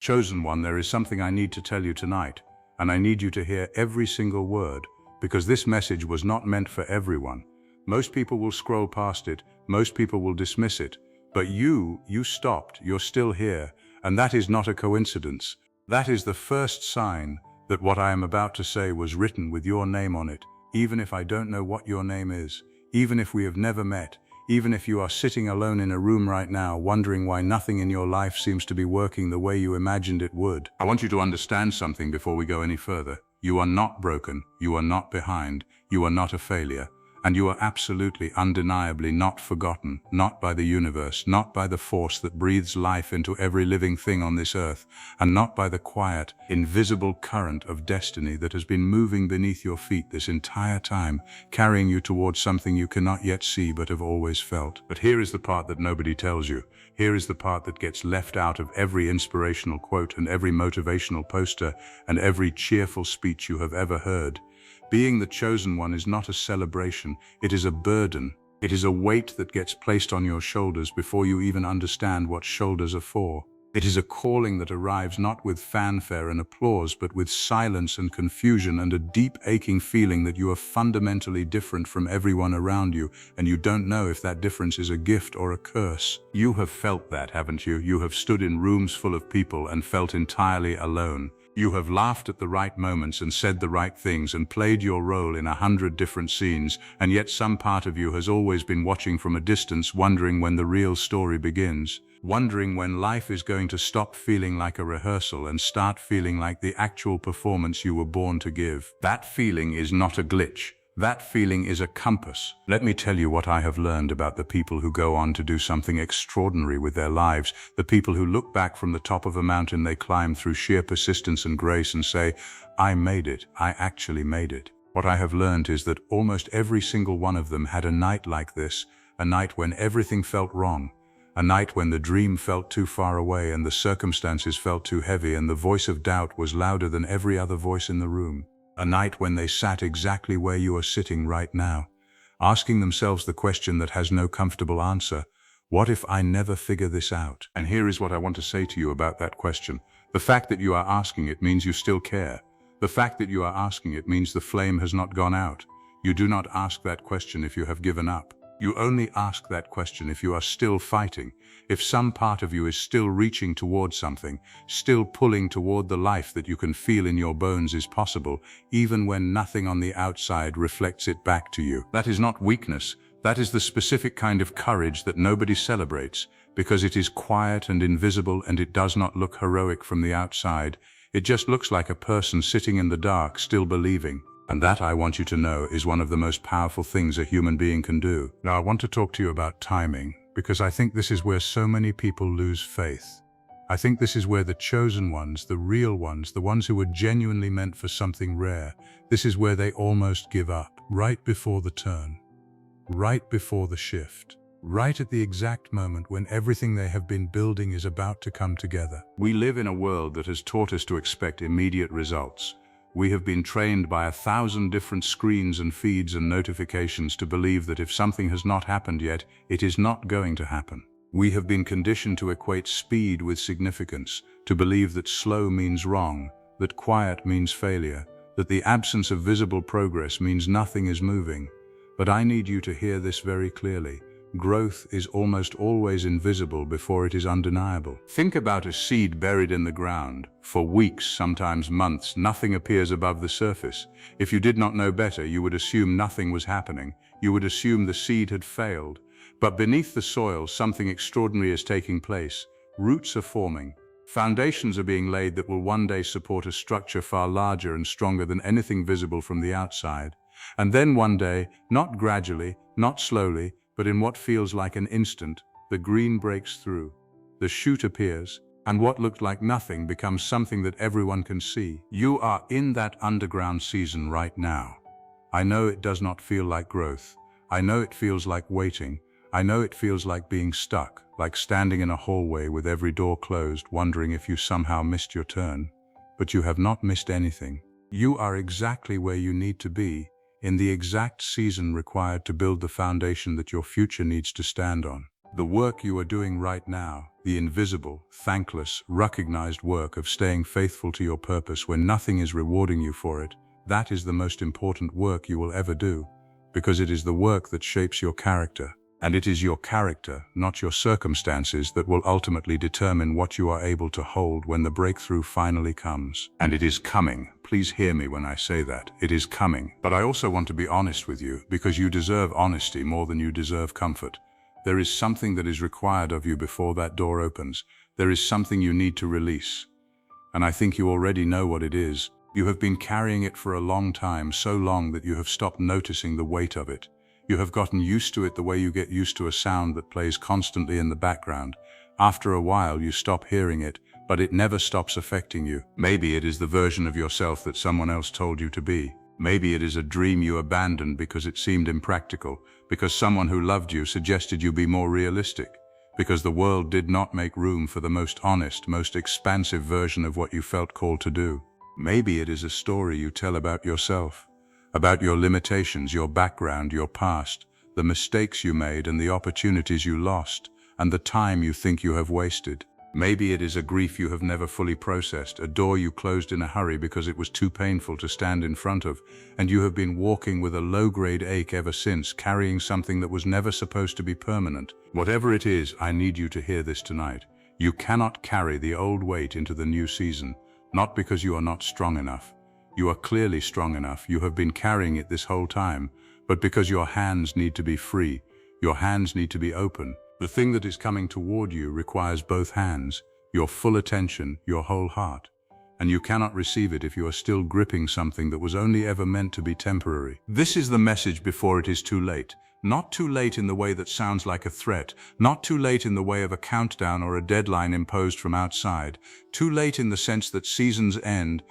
Chosen one, there is something I need to tell you tonight, and I need you to hear every single word, because this message was not meant for everyone. Most people will scroll past it, most people will dismiss it, but you stopped, you're still here, and that is not a coincidence. That is the first sign that what I am about to say was written with your name on it, even if I don't know what your name is, even if we have never met, even if you are sitting alone in a room right now, wondering why nothing in your life seems to be working the way you imagined it would. I want you to understand something before we go any further. You are not broken, you are not behind, you are not a failure. And you are absolutely, undeniably not forgotten, not by the universe, not by the force that breathes life into every living thing on this earth, and not by the quiet, invisible current of destiny that has been moving beneath your feet this entire time, carrying you towards something you cannot yet see but have always felt. But here is the part that nobody tells you. Here is the part that gets left out of every inspirational quote and every motivational poster and every cheerful speech you have ever heard. Being the chosen one is not a celebration, it is a burden. It is a weight that gets placed on your shoulders before you even understand what shoulders are for. It is a calling that arrives not with fanfare and applause, but with silence and confusion and a deep aching feeling that you are fundamentally different from everyone around you, and you don't know if that difference is a gift or a curse. You have felt that, haven't you? You have stood in rooms full of people and felt entirely alone. You have laughed at the right moments and said the right things and played your role in 100 different scenes, and yet some part of you has always been watching from a distance, wondering when the real story begins, wondering when life is going to stop feeling like a rehearsal and start feeling like the actual performance you were born to give. That feeling is not a glitch. That feeling is a compass. Let me tell you what I have learned about the people who go on to do something extraordinary with their lives, the people who look back from the top of a mountain they climb through sheer persistence and grace and say, I made it, I actually made it. What I have learned is that almost every single one of them had a night like this, a night when everything felt wrong, a night when the dream felt too far away and the circumstances felt too heavy and the voice of doubt was louder than every other voice in the room. A night when they sat exactly where you are sitting right now, asking themselves the question that has no comfortable answer: what if I never figure this out? And here is what I want to say to you about that question. The fact that you are asking it means you still care. The fact that you are asking it means the flame has not gone out. You do not ask that question if you have given up. You only ask that question if you are still fighting, if some part of you is still reaching toward something, still pulling toward the life that you can feel in your bones is possible, even when nothing on the outside reflects it back to you. That is not weakness. That is the specific kind of courage that nobody celebrates, because it is quiet and invisible and it does not look heroic from the outside. It just looks like a person sitting in the dark, still believing. And that, I want you to know, is one of the most powerful things a human being can do. Now, I want to talk to you about timing, because I think this is where so many people lose faith. I think this is where the chosen ones, the real ones, the ones who were genuinely meant for something rare, this is where they almost give up, right before the turn, right before the shift, right at the exact moment when everything they have been building is about to come together. We live in a world that has taught us to expect immediate results. We have been trained by 1,000 different screens and feeds and notifications to believe that if something has not happened yet, it is not going to happen. We have been conditioned to equate speed with significance, to believe that slow means wrong, that quiet means failure, that the absence of visible progress means nothing is moving. But I need you to hear this very clearly. Growth is almost always invisible before it is undeniable. Think about a seed buried in the ground. For weeks, sometimes months, nothing appears above the surface. If you did not know better, you would assume nothing was happening. You would assume the seed had failed. But beneath the soil, something extraordinary is taking place. Roots are forming. Foundations are being laid that will one day support a structure far larger and stronger than anything visible from the outside. And then one day, not gradually, not slowly, but in what feels like an instant, the green breaks through, the shoot appears, and what looked like nothing becomes something that everyone can see. You are in that underground season right now. I know it does not feel like growth. I know it feels like waiting. I know it feels like being stuck, like standing in a hallway with every door closed, wondering if you somehow missed your turn. But you have not missed anything. You are exactly where you need to be, in the exact season required to build the foundation that your future needs to stand on. The work you are doing right now, the invisible, thankless, recognized work of staying faithful to your purpose when nothing is rewarding you for it, that is the most important work you will ever do, because it is the work that shapes your character. And it is your character, not your circumstances, that will ultimately determine what you are able to hold when the breakthrough finally comes. And it is coming. Please hear me when I say that. It is coming. But I also want to be honest with you, because you deserve honesty more than you deserve comfort. There is something that is required of you before that door opens. There is something you need to release. And I think you already know what it is. You have been carrying it for a long time, so long that you have stopped noticing the weight of it. You have gotten used to it the way you get used to a sound that plays constantly in the background. After a while, you stop hearing it, but it never stops affecting you. Maybe it is the version of yourself that someone else told you to be. Maybe it is a dream you abandoned because it seemed impractical, because someone who loved you suggested you be more realistic, because the world did not make room for the most honest, most expansive version of what you felt called to do. Maybe it is a story you tell about yourself. About your limitations, your background, your past, the mistakes you made and the opportunities you lost, and the time you think you have wasted. Maybe it is a grief you have never fully processed, a door you closed in a hurry because it was too painful to stand in front of, and you have been walking with a low-grade ache ever since, carrying something that was never supposed to be permanent. Whatever it is, I need you to hear this tonight. You cannot carry the old weight into the new season, not because you are not strong enough. You are clearly strong enough, you have been carrying it this whole time, but because your hands need to be free, your hands need to be open. The thing that is coming toward you requires both hands, your full attention, your whole heart. And you cannot receive it if you are still gripping something that was only ever meant to be temporary. This is the message before it is too late. Not too late in the way that sounds like a threat, not too late in the way of a countdown or a deadline imposed from outside, too late in the sense that seasons end,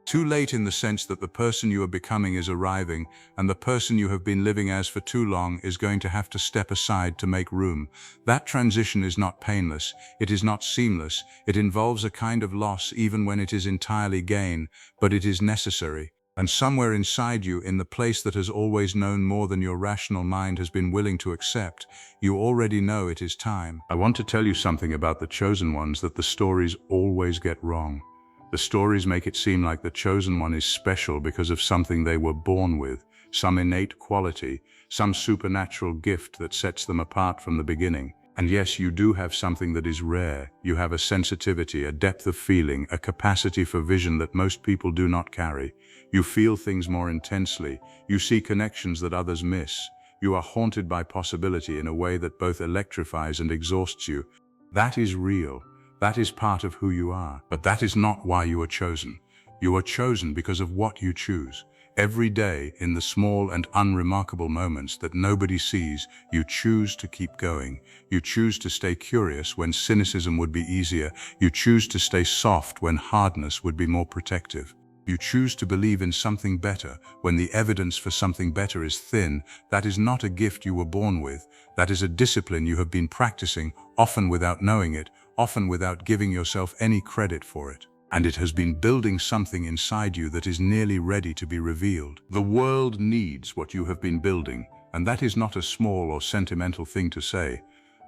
too late in the sense that the person you are becoming is arriving, and the person you have been living as for too long is going to have to step aside to make room. That transition is not painless, it is not seamless, it involves a kind of loss even when it is entirely gain, but it is necessary. And somewhere inside you, in the place that has always known more than your rational mind has been willing to accept, you already know it is time. I want to tell you something about the chosen ones that the stories always get wrong. The stories make it seem like the chosen one is special because of something they were born with, some innate quality, some supernatural gift that sets them apart from the beginning. And yes, you do have something that is rare. You have a sensitivity, a depth of feeling, a capacity for vision that most people do not carry. You feel things more intensely. You see connections that others miss. You are haunted by possibility in a way that both electrifies and exhausts you. That is real. That is part of who you are, but that is not why you are chosen. You are chosen because of what you choose. Every day, in the small and unremarkable moments that nobody sees, you choose to keep going. You choose to stay curious when cynicism would be easier. You choose to stay soft when hardness would be more protective. You choose to believe in something better when the evidence for something better is thin. That is not a gift you were born with. That is a discipline you have been practicing, often without knowing it, often without giving yourself any credit for it. And it has been building something inside you that is nearly ready to be revealed. The world needs what you have been building, and that is not a small or sentimental thing to say.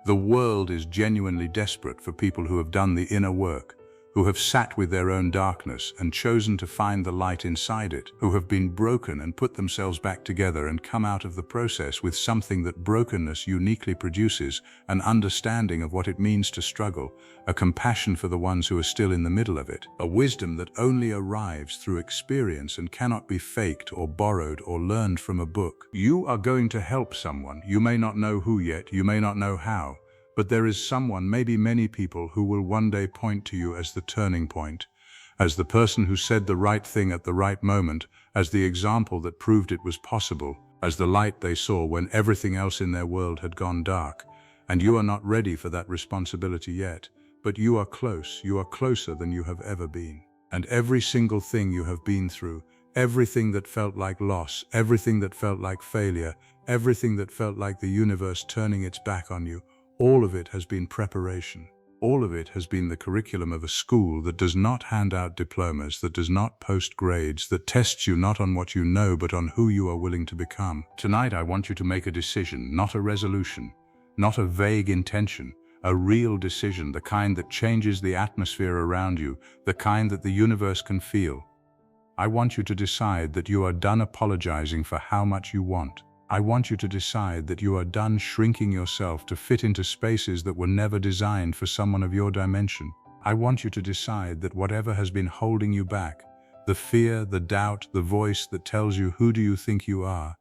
The world is genuinely desperate for people who have done the inner work, who have sat with their own darkness and chosen to find the light inside it, who have been broken and put themselves back together and come out of the process with something that brokenness uniquely produces, an understanding of what it means to struggle, a compassion for the ones who are still in the middle of it, a wisdom that only arrives through experience and cannot be faked or borrowed or learned from a book. You are going to help someone. You may not know who yet, you may not know how, but there is someone, maybe many people, who will one day point to you as the turning point, as the person who said the right thing at the right moment, as the example that proved it was possible, as the light they saw when everything else in their world had gone dark. And you are not ready for that responsibility yet, but you are close, you are closer than you have ever been. And every single thing you have been through, everything that felt like loss, everything that felt like failure, everything that felt like the universe turning its back on you, all of it has been preparation. All of it has been the curriculum of a school that does not hand out diplomas, that does not post grades, that tests you not on what you know but on who you are willing to become. Tonight I want you to make a decision, not a resolution. not a vague intention, a real decision, the kind that changes the atmosphere around you, the kind that the universe can feel. I want you to decide that you are done apologizing for how much you want. I want you to decide that you are done shrinking yourself to fit into spaces that were never designed for someone of your dimension. I want you to decide that whatever has been holding you back, the fear, the doubt, the voice that tells you who do you think you are,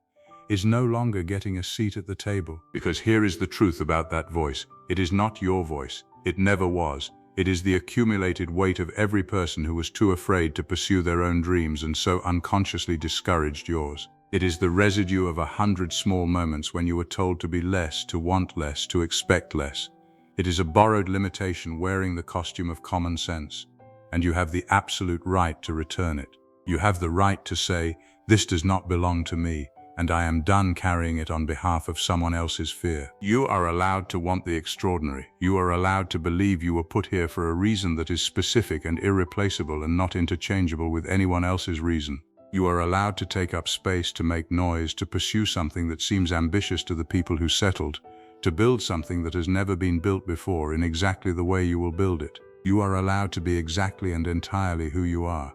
is no longer getting a seat at the table. Because here is the truth about that voice. It is not your voice. It never was. It is the accumulated weight of every person who was too afraid to pursue their own dreams and so unconsciously discouraged yours. It is the residue of 100 small moments when you were told to be less, to want less, to expect less. It is a borrowed limitation wearing the costume of common sense, and you have the absolute right to return it. You have the right to say, "This does not belong to me, and I am done carrying it on behalf of someone else's fear." You are allowed to want the extraordinary. You are allowed to believe you were put here for a reason that is specific and irreplaceable and not interchangeable with anyone else's reason. You are allowed to take up space, to make noise, to pursue something that seems ambitious to the people who settled, to build something that has never been built before in exactly the way you will build it. You are allowed to be exactly and entirely who you are,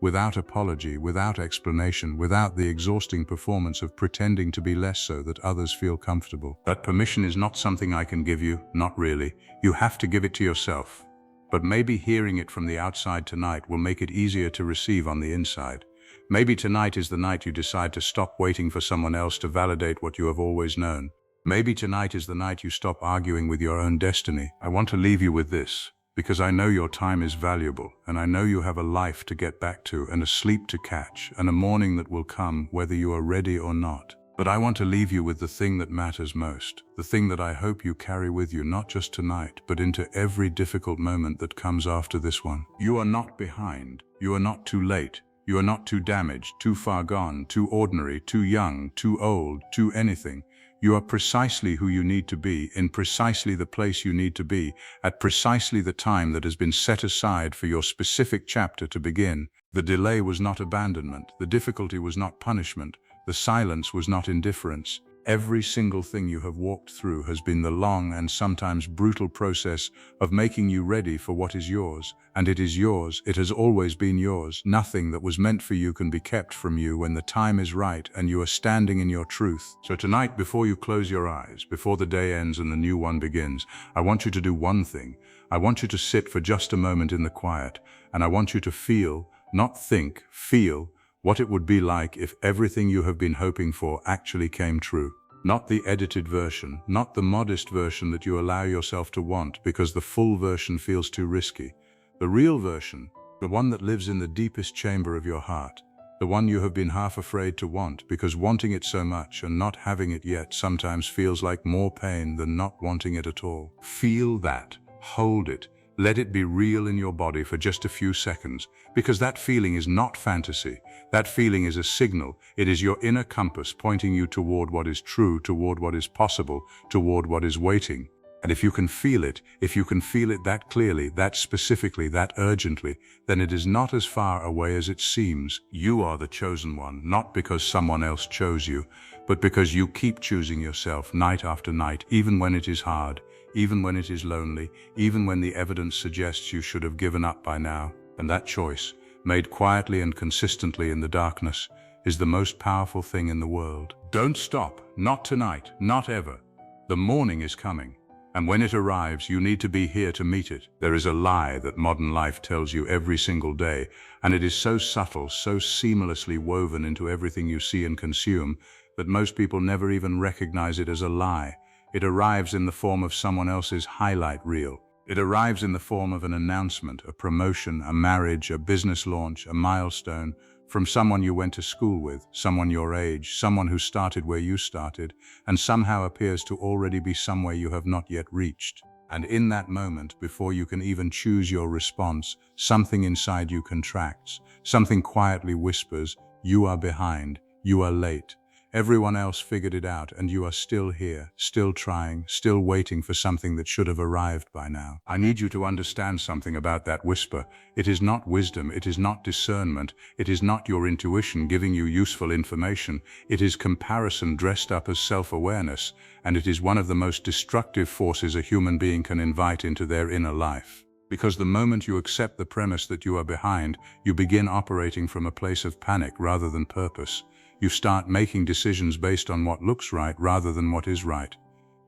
without apology, without explanation, without the exhausting performance of pretending to be less so that others feel comfortable. That permission is not something I can give you, not really. You have to give it to yourself. But maybe hearing it from the outside tonight will make it easier to receive on the inside. Maybe tonight is the night you decide to stop waiting for someone else to validate what you have always known. Maybe tonight is the night you stop arguing with your own destiny. I want to leave you with this, because I know your time is valuable, and I know you have a life to get back to, and a sleep to catch, and a morning that will come whether you are ready or not. But I want to leave you with the thing that matters most, the thing that I hope you carry with you not just tonight, but into every difficult moment that comes after this one. You are not behind. You are not too late. You are not too damaged, too far gone, too ordinary, too young, too old, too anything. You are precisely who you need to be, in precisely the place you need to be, at precisely the time that has been set aside for your specific chapter to begin. The delay was not abandonment. The difficulty was not punishment. The silence was not indifference. Every single thing you have walked through has been the long and sometimes brutal process of making you ready for what is yours. And it is yours. It has always been yours. Nothing that was meant for you can be kept from you when the time is right and you are standing in your truth. So tonight, before you close your eyes, before the day ends and the new one begins, I want you to do one thing. I want you to sit for just a moment in the quiet, and I want you to feel, not think, feel, what it would be like if everything you have been hoping for actually came true. Not the edited version, not the modest version that you allow yourself to want because the full version feels too risky. The real version, the one that lives in the deepest chamber of your heart, the one you have been half afraid to want because wanting it so much and not having it yet sometimes feels like more pain than not wanting it at all. Feel that, hold it, let it be real in your body for just a few seconds, because that feeling is not fantasy. That feeling is a signal. It is your inner compass pointing you toward what is true, toward what is possible, toward what is waiting. And if you can feel it that clearly, that specifically, that urgently, then it is not as far away as it seems. You are the chosen one, not because someone else chose you, but because you keep choosing yourself night after night, even when it is hard, even when it is lonely, even when the evidence suggests you should have given up by now. And that choice, made quietly and consistently in the darkness, is the most powerful thing in the world. Don't stop, not tonight, not ever. The morning is coming, and when it arrives, you need to be here to meet it. There is a lie that modern life tells you every single day, and it is so subtle, so seamlessly woven into everything you see and consume, that most people never even recognize it as a lie. It arrives in the form of someone else's highlight reel. It arrives in the form of an announcement, a promotion, a marriage, a business launch, a milestone, from someone you went to school with, someone your age, someone who started where you started, and somehow appears to already be somewhere you have not yet reached. And in that moment, before you can even choose your response, something inside you contracts, something quietly whispers, you are behind, you are late. Everyone else figured it out, and you are still here, still trying, still waiting for something that should have arrived by now. I need you to understand something about that whisper. It is not wisdom, it is not discernment, it is not your intuition giving you useful information. It is comparison dressed up as self-awareness, and it is one of the most destructive forces a human being can invite into their inner life. Because the moment you accept the premise that you are behind, you begin operating from a place of panic rather than purpose. You start making decisions based on what looks right rather than what is right.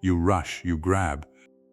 You rush, you grab.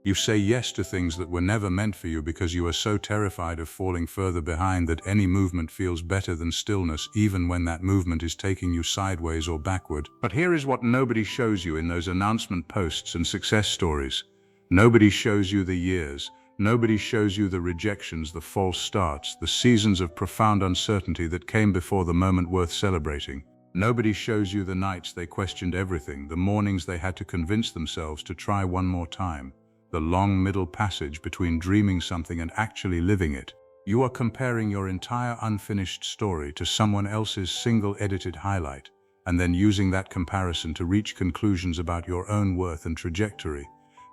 You say yes to things that were never meant for you because you are so terrified of falling further behind that any movement feels better than stillness, even when that movement is taking you sideways or backward. But here is what nobody shows you in those announcement posts and success stories. Nobody shows you the years. Nobody shows you the rejections, the false starts, the seasons of profound uncertainty that came before the moment worth celebrating. Nobody shows you the nights they questioned everything, the mornings they had to convince themselves to try one more time, the long middle passage between dreaming something and actually living it. You are comparing your entire unfinished story to someone else's single edited highlight, and then using that comparison to reach conclusions about your own worth and trajectory.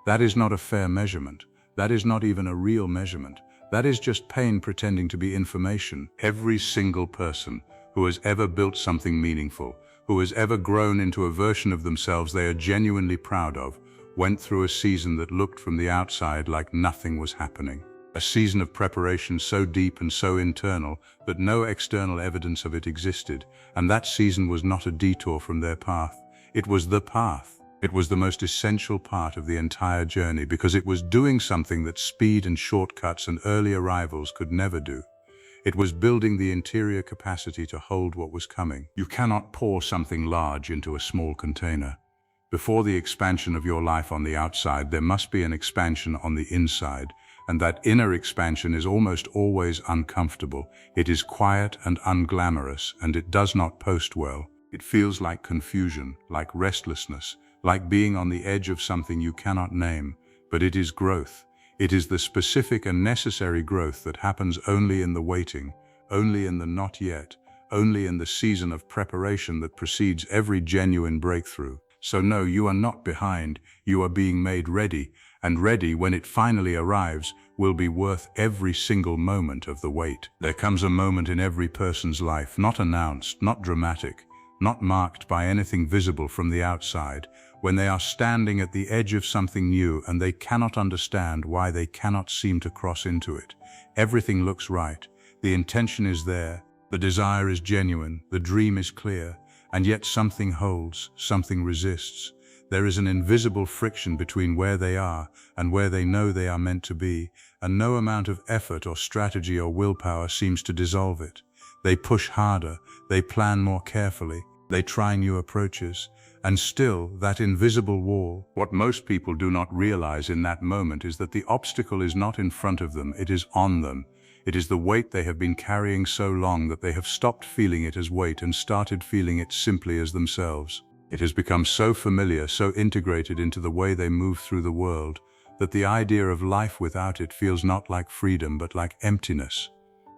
That is not a fair measurement. That is not even a real measurement. That is just pain pretending to be information. Every single person who has ever built something meaningful, who has ever grown into a version of themselves they are genuinely proud of, went through a season that looked from the outside like nothing was happening. A season of preparation so deep and so internal that no external evidence of it existed, and that season was not a detour from their path. It was the path. It was the most essential part of the entire journey because it was doing something that speed and shortcuts and early arrivals could never do. It was building the interior capacity to hold what was coming. You cannot pour something large into a small container. Before the expansion of your life on the outside, there must be an expansion on the inside, and that inner expansion is almost always uncomfortable. It is quiet and unglamorous, and it does not post well. It feels like confusion, like restlessness, like being on the edge of something you cannot name, but it is growth. It is the specific and necessary growth that happens only in the waiting, only in the not yet, only in the season of preparation that precedes every genuine breakthrough. So no, you are not behind, you are being made ready, and ready when it finally arrives will be worth every single moment of the wait. There comes a moment in every person's life, not announced, not dramatic, not marked by anything visible from the outside, when they are standing at the edge of something new and they cannot understand why they cannot seem to cross into it. Everything looks right, the intention is there, the desire is genuine, the dream is clear, and yet something holds, something resists. There is an invisible friction between where they are and where they know they are meant to be, and no amount of effort or strategy or willpower seems to dissolve it. They push harder, they plan more carefully, they try new approaches, and still that invisible wall. What most people do not realize in that moment is that the obstacle is not in front of them, it is on them. It is the weight they have been carrying so long that they have stopped feeling it as weight and started feeling it simply as themselves. It has become so familiar, so integrated into the way they move through the world, that the idea of life without it feels not like freedom but like emptiness.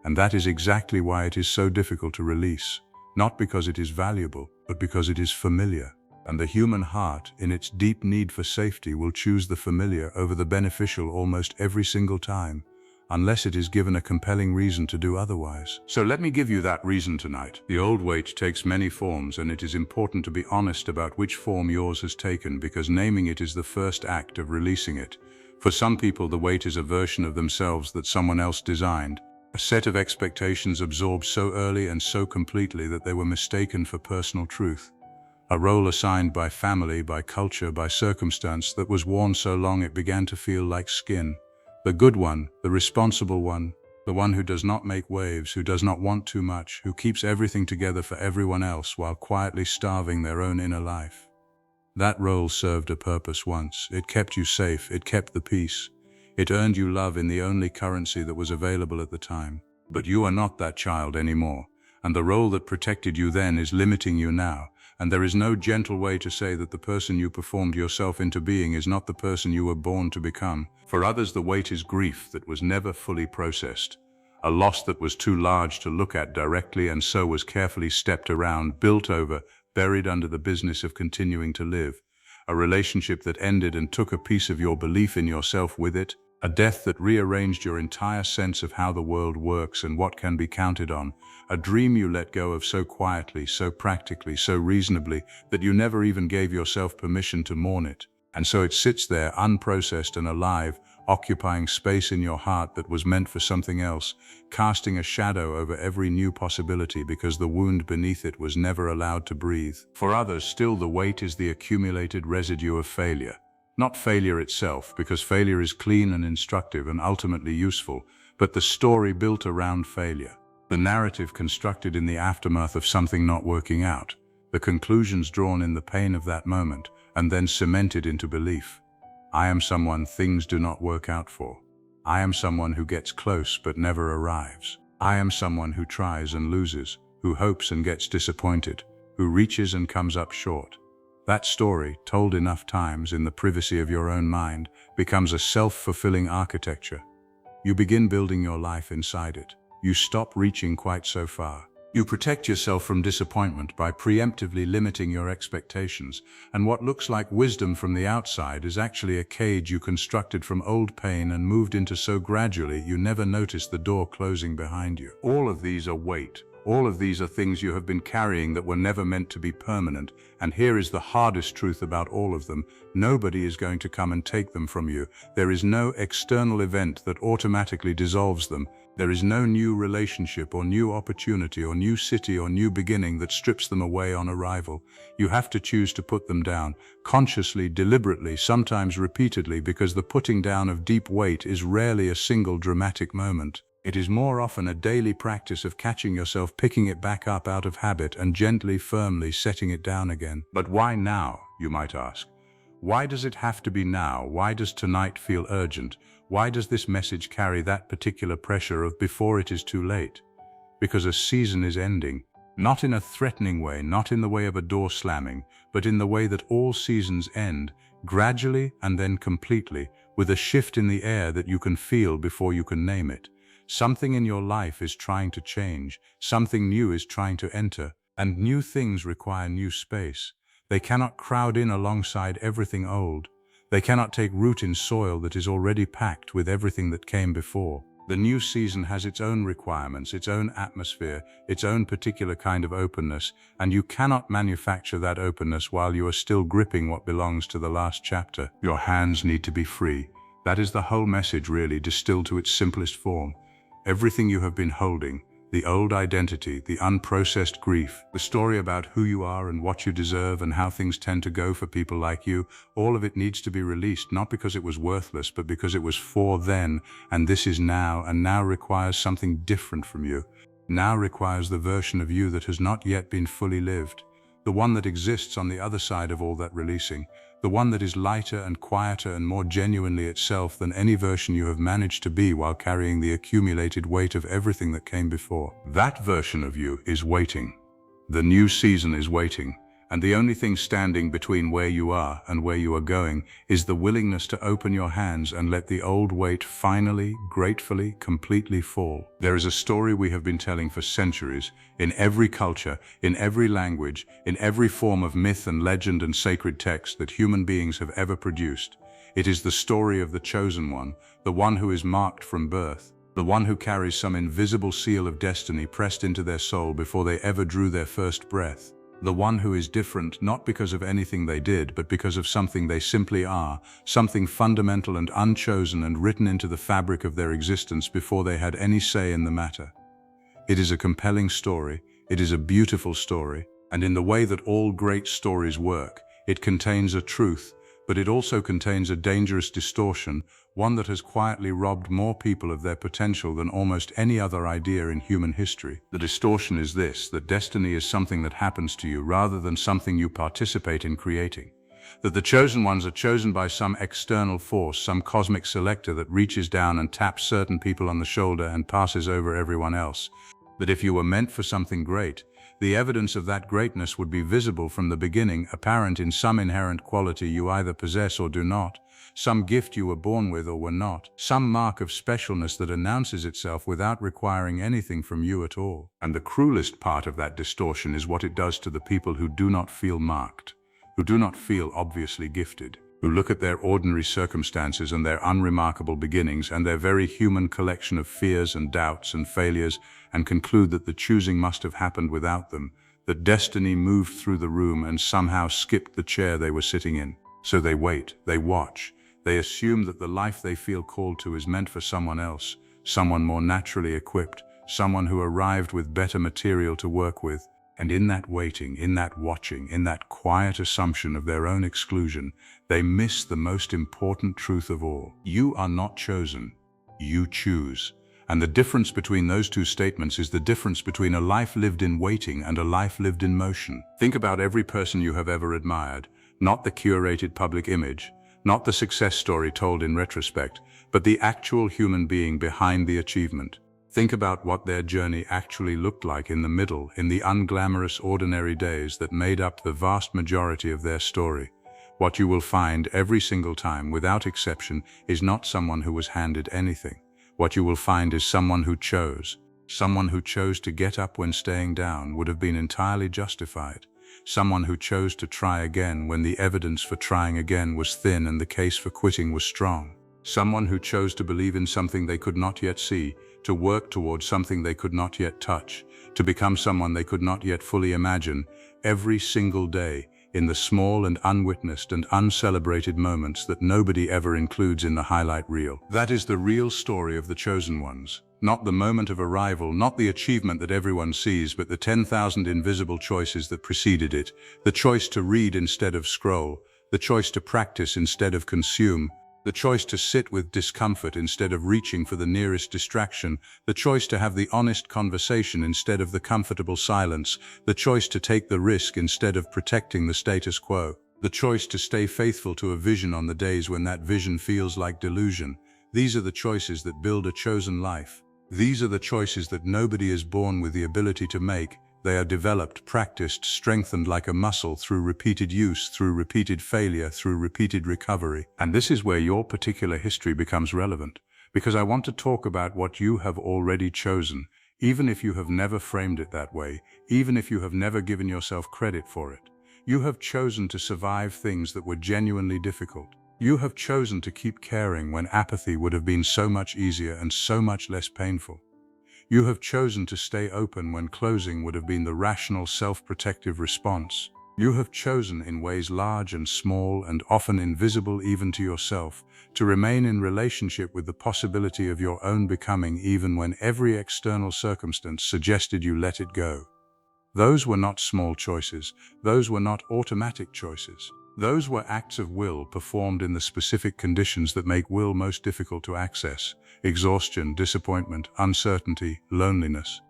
And that is exactly why it is so difficult to release. Not because it is valuable, but because it is familiar. And the human heart, in its deep need for safety, will choose the familiar over the beneficial almost every single time, unless it is given a compelling reason to do otherwise. So let me give you that reason tonight. The old weight takes many forms, and it is important to be honest about which form yours has taken, because naming it is the first act of releasing it. For some people, the weight is a version of themselves that someone else designed, a set of expectations absorbed so early and so completely that they were mistaken for personal truth. A role assigned by family, by culture, by circumstance that was worn so long it began to feel like skin. The good one, the responsible one, the one who does not make waves, who does not want too much, who keeps everything together for everyone else while quietly starving their own inner life. That role served a purpose once. It kept you safe, it kept the peace. It earned you love in the only currency that was available at the time. But you are not that child anymore, and the role that protected you then is limiting you now. And there is no gentle way to say that the person you performed yourself into being is not the person you were born to become. For others, the weight is grief that was never fully processed, a loss that was too large to look at directly and so was carefully stepped around, built over, buried under the business of continuing to live, a relationship that ended and took a piece of your belief in yourself with it, a death that rearranged your entire sense of how the world works and what can be counted on, a dream you let go of so quietly, so practically, so reasonably that you never even gave yourself permission to mourn it. And so it sits there unprocessed and alive, occupying space in your heart that was meant for something else, casting a shadow over every new possibility because the wound beneath it was never allowed to breathe. For others, still the weight is the accumulated residue of failure. Not failure itself, because failure is clean and instructive and ultimately useful, but the story built around failure. The narrative constructed in the aftermath of something not working out. The conclusions drawn in the pain of that moment, and then cemented into belief. I am someone things do not work out for. I am someone who gets close but never arrives. I am someone who tries and loses, who hopes and gets disappointed, who reaches and comes up short. That story, told enough times in the privacy of your own mind, becomes a self-fulfilling architecture. You begin building your life inside it. You stop reaching quite so far. You protect yourself from disappointment by preemptively limiting your expectations, and what looks like wisdom from the outside is actually a cage you constructed from old pain and moved into so gradually you never notice the door closing behind you. All of these are weight. All of these are things you have been carrying that were never meant to be permanent, and here is the hardest truth about all of them. Nobody is going to come and take them from you. There is no external event that automatically dissolves them. There is no new relationship or new opportunity or new city or new beginning that strips them away on arrival. You have to choose to put them down, consciously, deliberately, sometimes repeatedly, because the putting down of deep weight is rarely a single dramatic moment. It is more often a daily practice of catching yourself, picking it back up out of habit and gently, firmly setting it down again. But why now, you might ask? Why does it have to be now? Why does tonight feel urgent? Why does this message carry that particular pressure of before it is too late? Because a season is ending. Not in a threatening way, not in the way of a door slamming, but in the way that all seasons end, gradually and then completely, with a shift in the air that you can feel before you can name it. Something in your life is trying to change, something new is trying to enter, and new things require new space. They cannot crowd in alongside everything old. They cannot take root in soil that is already packed with everything that came before. The new season has its own requirements, its own atmosphere, its own particular kind of openness, and you cannot manufacture that openness while you are still gripping what belongs to the last chapter. Your hands need to be free. That is the whole message, really, distilled to its simplest form. Everything you have been holding, the old identity, the unprocessed grief, the story about who you are and what you deserve and how things tend to go for people like you, all of it needs to be released, not because it was worthless, but because it was for then, and this is now, and now requires something different from you. Now requires the version of you that has not yet been fully lived, the one that exists on the other side of all that releasing, the one that is lighter and quieter and more genuinely itself than any version you have managed to be while carrying the accumulated weight of everything that came before. That version of you is waiting. The new season is waiting, and the only thing standing between where you are and where you are going is the willingness to open your hands and let the old weight finally, gratefully, completely fall. There is a story we have been telling for centuries, in every culture, in every language, in every form of myth and legend and sacred text that human beings have ever produced. It is the story of the chosen one, the one who is marked from birth, the one who carries some invisible seal of destiny pressed into their soul before they ever drew their first breath. The one who is different not because of anything they did, but because of something they simply are, something fundamental and unchosen and written into the fabric of their existence before they had any say in the matter. It is a compelling story, it is a beautiful story, and in the way that all great stories work, it contains a truth, but it also contains a dangerous distortion, one that has quietly robbed more people of their potential than almost any other idea in human history. The distortion is this, that destiny is something that happens to you rather than something you participate in creating. That the chosen ones are chosen by some external force, some cosmic selector that reaches down and taps certain people on the shoulder and passes over everyone else. That if you were meant for something great, the evidence of that greatness would be visible from the beginning, apparent in some inherent quality you either possess or do not, some gift you were born with or were not, some mark of specialness that announces itself without requiring anything from you at all. And the cruelest part of that distortion is what it does to the people who do not feel marked, who do not feel obviously gifted, who look at their ordinary circumstances and their unremarkable beginnings and their very human collection of fears and doubts and failures and conclude that the choosing must have happened without them, that destiny moved through the room and somehow skipped the chair they were sitting in. So they wait, they watch, they assume that the life they feel called to is meant for someone else, someone more naturally equipped, someone who arrived with better material to work with. And in that waiting, in that watching, in that quiet assumption of their own exclusion, they miss the most important truth of all. You are not chosen, you choose. And the difference between those two statements is the difference between a life lived in waiting and a life lived in motion. Think about every person you have ever admired, not the curated public image, not the success story told in retrospect, but the actual human being behind the achievement. Think about what their journey actually looked like in the middle, in the unglamorous ordinary days that made up the vast majority of their story. What you will find every single time, without exception, is not someone who was handed anything. What you will find is someone who chose. Someone who chose to get up when staying down would have been entirely justified. Someone who chose to try again when the evidence for trying again was thin and the case for quitting was strong. Someone who chose to believe in something they could not yet see, to work towards something they could not yet touch, to become someone they could not yet fully imagine, every single day, in the small and unwitnessed and uncelebrated moments that nobody ever includes in the highlight reel. That is the real story of the chosen ones. Not the moment of arrival, not the achievement that everyone sees, but the 10,000 invisible choices that preceded it. The choice to read instead of scroll, the choice to practice instead of consume, the choice to sit with discomfort instead of reaching for the nearest distraction, the choice to have the honest conversation instead of the comfortable silence, the choice to take the risk instead of protecting the status quo, the choice to stay faithful to a vision on the days when that vision feels like delusion. These are the choices that build a chosen life. These are the choices that nobody is born with the ability to make. They are developed, practiced, strengthened like a muscle through repeated use, through repeated failure, through repeated recovery. And this is where your particular history becomes relevant, because I want to talk about what you have already chosen, even if you have never framed it that way, even if you have never given yourself credit for it. You have chosen to survive things that were genuinely difficult. You have chosen to keep caring when apathy would have been so much easier and so much less painful. You have chosen to stay open when closing would have been the rational, self-protective response. You have chosen in ways large and small and often invisible even to yourself, to remain in relationship with the possibility of your own becoming even when every external circumstance suggested you let it go. Those were not small choices. Those were not automatic choices. Those were acts of will performed in the specific conditions that make will most difficult to access: exhaustion, disappointment, uncertainty, loneliness.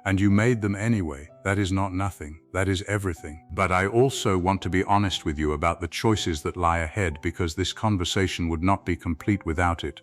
And you made them anyway. That is not nothing. That is everything. But I also want to be honest with you about the choices that lie ahead, because this conversation would not be complete without it.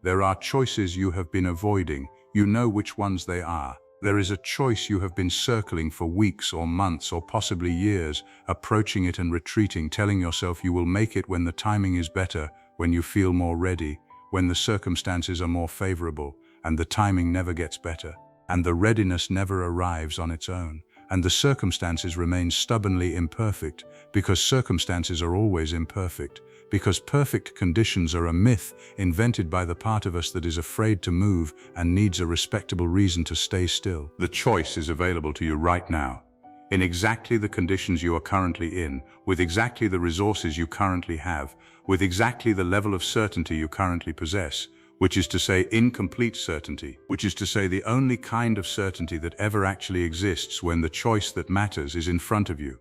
There are choices you have been avoiding. You know which ones they are. There is a choice you have been circling for weeks or months or possibly years, approaching it and retreating, telling yourself you will make it when the timing is better, when you feel more ready, when the circumstances are more favorable, and the timing never gets better, and the readiness never arrives on its own, and the circumstances remain stubbornly imperfect, because circumstances are always imperfect, because perfect conditions are a myth invented by the part of us that is afraid to move and needs a respectable reason to stay still. The choice is available to you right now, in exactly the conditions you are currently in, with exactly the resources you currently have, with exactly the level of certainty you currently possess, which is to say incomplete certainty, which is to say the only kind of certainty that ever actually exists when the choice that matters is in front of you.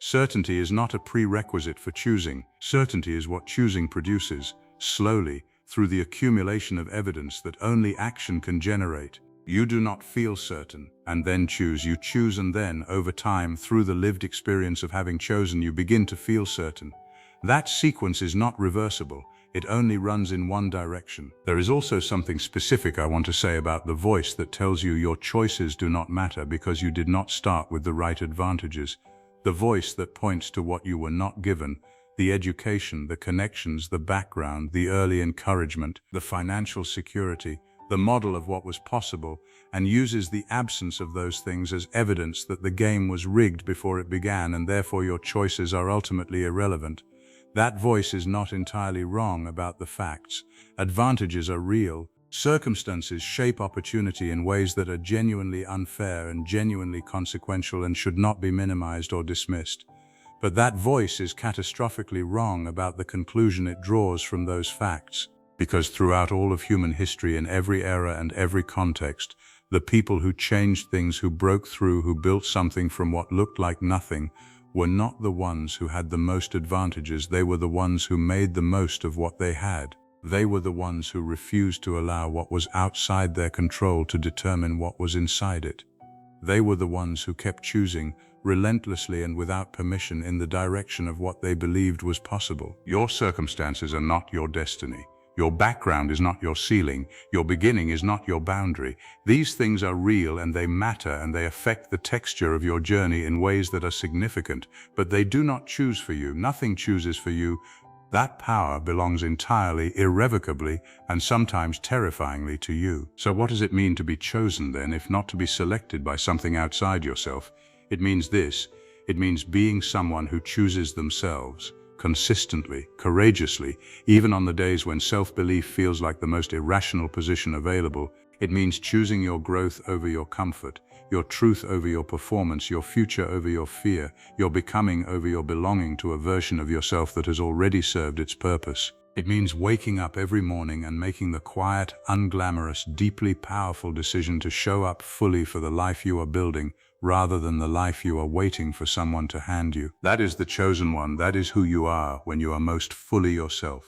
Certainty is not a prerequisite for choosing. Certainty is what choosing produces, slowly, through the accumulation of evidence that only action can generate. You do not feel certain, and then choose. You choose, and then, over time, through the lived experience of having chosen, you begin to feel certain. That sequence is not reversible. It only runs in one direction. There is also something specific I want to say about the voice that tells you your choices do not matter because you did not start with the right advantages. The voice that points to what you were not given, The education, the connections, the background, the early encouragement, the financial security, the model of what was possible, and uses the absence of those things as evidence that the game was rigged before it began and therefore your choices are ultimately irrelevant. That voice is not entirely wrong about the facts. Advantages are real. Circumstances shape opportunity in ways that are genuinely unfair and genuinely consequential and should not be minimized or dismissed. But that voice is catastrophically wrong about the conclusion it draws from those facts. Because throughout all of human history, in every era and every context, the people who changed things, who broke through, who built something from what looked like nothing, were not the ones who had the most advantages. They were the ones who made the most of what they had. They were the ones who refused to allow what was outside their control to determine what was inside it. They were the ones who kept choosing, relentlessly and without permission, in the direction of what they believed was possible. Your circumstances are not your destiny. Your background is not your ceiling. Your beginning is not your boundary. These things are real and they matter and they affect the texture of your journey in ways that are significant, but they do not choose for you. Nothing chooses for you. That power belongs entirely, irrevocably, and sometimes terrifyingly to you. So what does it mean to be chosen then, if not to be selected by something outside yourself? It means this. It means being someone who chooses themselves. Consistently, courageously, even on the days when self-belief feels like the most irrational position available. It means choosing your growth over your comfort, your truth over your performance, your future over your fear, your becoming over your belonging to a version of yourself that has already served its purpose. It means waking up every morning and making the quiet, unglamorous, deeply powerful decision to show up fully for the life you are building, rather than the life you are waiting for someone to hand you. That is the chosen one. That is who you are when you are most fully yourself.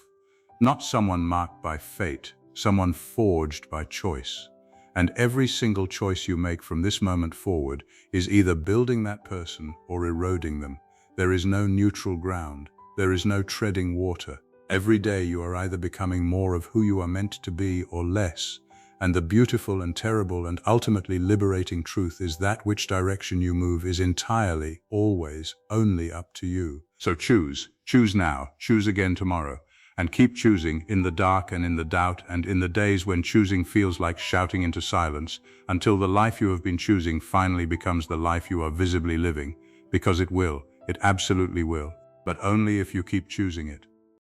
Not someone marked by fate, someone forged by choice. And every single choice you make from this moment forward is either building that person or eroding them. There is no neutral ground. There is no treading water. Every day you are either becoming more of who you are meant to be or less. And the beautiful and terrible and ultimately liberating truth is that which direction you move is entirely, always, only up to you. So choose. Choose now. Choose again tomorrow. And keep choosing in the dark and in the doubt and in the days when choosing feels like shouting into silence, until the life you have been choosing finally becomes the life you are visibly living. Because it will. It absolutely will. But only if you keep choosing it.